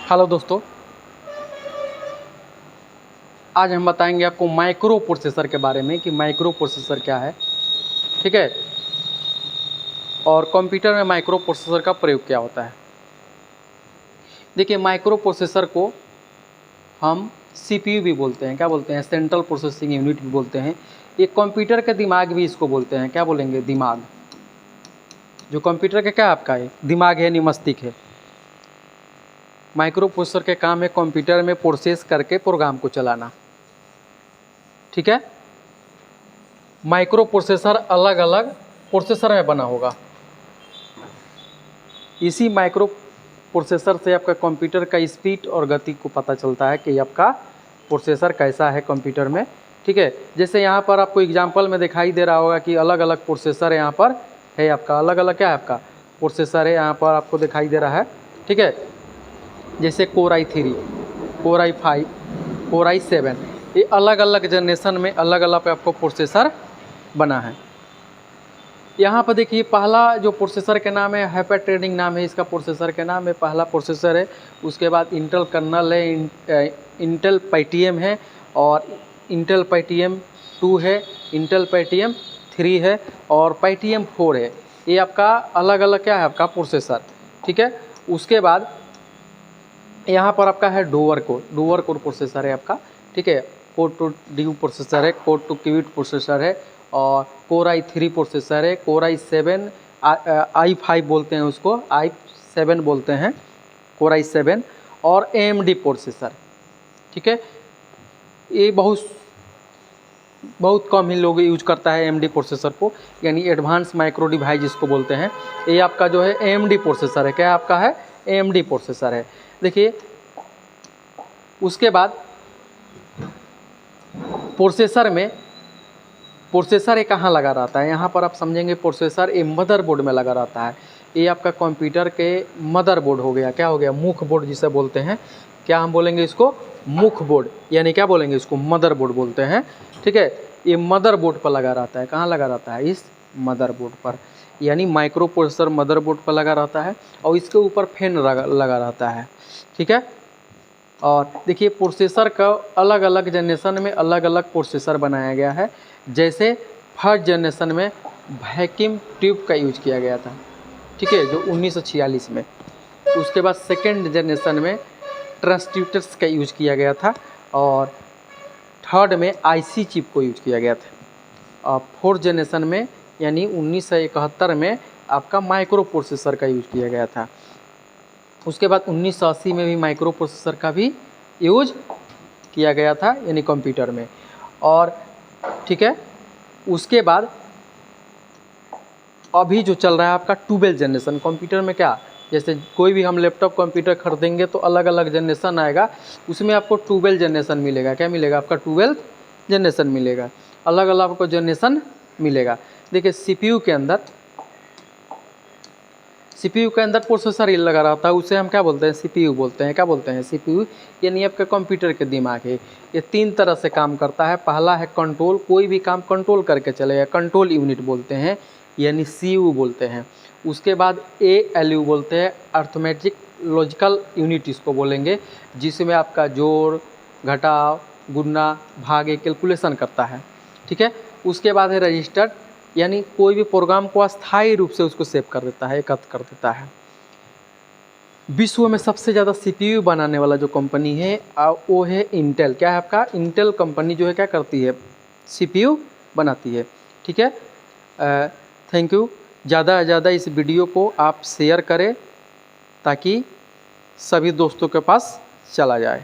Hello दोस्तों, आज हम बताएंगे आपको माइक्रो प्रोसेसर के बारे में कि माइक्रो प्रोसेसर क्या है। ठीक है, और कंप्यूटर में माइक्रो प्रोसेसर का प्रयोग क्या होता है। देखिए, माइक्रो प्रोसेसर को हम सीपीयू भी बोलते हैं। क्या बोलते हैं? सेंट्रल प्रोसेसिंग यूनिट भी बोलते हैं। एक कंप्यूटर का दिमाग भी इसको बोलते हैं। क्या बोलेंगे? दिमाग। जो कंप्यूटर का क्या आपका है? दिमाग है, मस्तिष्क है। माइक्रो प्रोसेसर के काम है कंप्यूटर में प्रोसेस करके प्रोग्राम को चलाना। ठीक है, माइक्रो प्रोसेसर अलग अलग प्रोसेसर में बना होगा। इसी माइक्रो प्रोसेसर से आपका कंप्यूटर का स्पीड और गति को पता चलता है कि आपका प्रोसेसर कैसा है कंप्यूटर में। ठीक है, जैसे यहाँ पर आपको एग्जांपल में दिखाई दे रहा होगा कि अलग अलग प्रोसेसर यहाँ पर है आपका। अलग अलग क्या है आपका प्रोसेसर है यहाँ पर आपको दिखाई दे रहा है। ठीक है, जैसे core i3, core i5, core i7, ये अलग अलग जनरेशन में अलग अलग आपको प्रोसेसर बना है। यहाँ पर देखिए, पहला जो प्रोसेसर के नाम है हाइपर ट्रेडिंग नाम है इसका प्रोसेसर के नाम है। पहला प्रोसेसर है। उसके बाद इंटेल कर्नल है, इंटेल पैटियम है, और इंटेल पैटियम 2 है, इंटेल पैटियम 3 है, और पैटियम 4 है। ये आपका अलग अलग क्या है आपका प्रोसेसर। ठीक है, उसके बाद यहाँ पर आपका है डुअल कोर प्रोसेसर है आपका। ठीक है, कोर टू ड्यू प्रोसेसर है, कोर टू क्यूट प्रोसेसर है, और कोर i3 प्रोसेसर है, कोर i7 i5 बोलते हैं उसको, i7 बोलते हैं, कोर i7, और AMD प्रोसेसर। ठीक है, ये बहुत कम ही लोग यूज करता है AMD प्रोसेसर को, यानी एडवांस माइक्रो डिवाइस जिसको बोलते हैं। ये आपका जो है AMD प्रोसेसर है। क्या आपका है? AMD प्रोसेसर है। देखिए, उसके बाद प्रोसेसर ये कहाँ लगा रहता है? यहाँ पर आप समझेंगे प्रोसेसर ये मदरबोर्ड में लगा रहता है। ये आपका कंप्यूटर के मदरबोर्ड हो गया। क्या हो गया? मुख्य बोर्ड जिसे बोलते हैं। क्या हम बोलेंगे इसको? मुख्य बोर्ड, यानी क्या बोलेंगे इसको? मदरबोर्ड बोलते हैं। ठीक है, ये मदरबोर्ड पर लगा रहता है। कहाँ लगा रहता है? इस मदरबोर्ड पर, यानी माइक्रो प्रोसेसर मदरबोर्ड पर लगा रहता है, और इसके ऊपर फैन लगा रहता है। ठीक है, और देखिए, प्रोसेसर का अलग अलग जनरेशन में अलग अलग प्रोसेसर बनाया गया है। जैसे फर्स्ट जनरेशन में वैक्यूम ट्यूब का यूज किया गया था। ठीक है, जो 1946 में। उसके बाद सेकेंड जनरेशन में ट्रांजिस्टर्स का यूज किया गया था, और थर्ड में IC चिप को यूज किया गया था। और फोर्थ जनरेशन में यानी 1971 में आपका माइक्रो प्रोसेसर का यूज किया गया था। उसके बाद 1980 में भी माइक्रो प्रोसेसर का भी यूज किया गया था, यानी कंप्यूटर में। और ठीक है, उसके बाद अभी जो चल रहा है आपका 12 जनरेशन कंप्यूटर में। क्या? जैसे कोई भी हम लैपटॉप कंप्यूटर खरीदेंगे तो अलग अलग जनरेशन आएगा, उसमें आपको 12 जनरेशन मिलेगा। क्या मिलेगा? आपका 12 जनरेशन मिलेगा। अलग अलग आपको जनरेशन मिलेगा। देखिए, CPU के अंदर प्रोसेसर ही लगा रहता है, उसे हम क्या बोलते हैं? CPU बोलते हैं। क्या बोलते हैं? CPU, यानी आपका कंप्यूटर के दिमाग है। ये 3 तरह से काम करता है। पहला है कंट्रोल, कोई भी काम कंट्रोल करके चलेगा, कंट्रोल यूनिट बोलते हैं, यानी CU बोलते हैं। उसके बाद ALU बोलते हैं, अर्थमेटिक लॉजिकल यूनिट इसको बोलेंगे, जिसमें आपका जोड़, घटाव, गुणा, भाग कैलकुलेशन करता है। ठीक है, उसके बाद है रजिस्टर, यानी कोई भी प्रोग्राम को अस्थायी रूप से उसको सेव कर देता है, एकत्र कर देता है। विश्व में सबसे ज़्यादा CPU बनाने वाला जो कंपनी है वो है इंटेल। क्या है आपका? इंटेल कंपनी जो है क्या करती है? CPU बनाती है। ठीक है, थैंक यू। ज़्यादा से ज़्यादा इस वीडियो को आप शेयर करें ताकि सभी दोस्तों के पास चला जाए।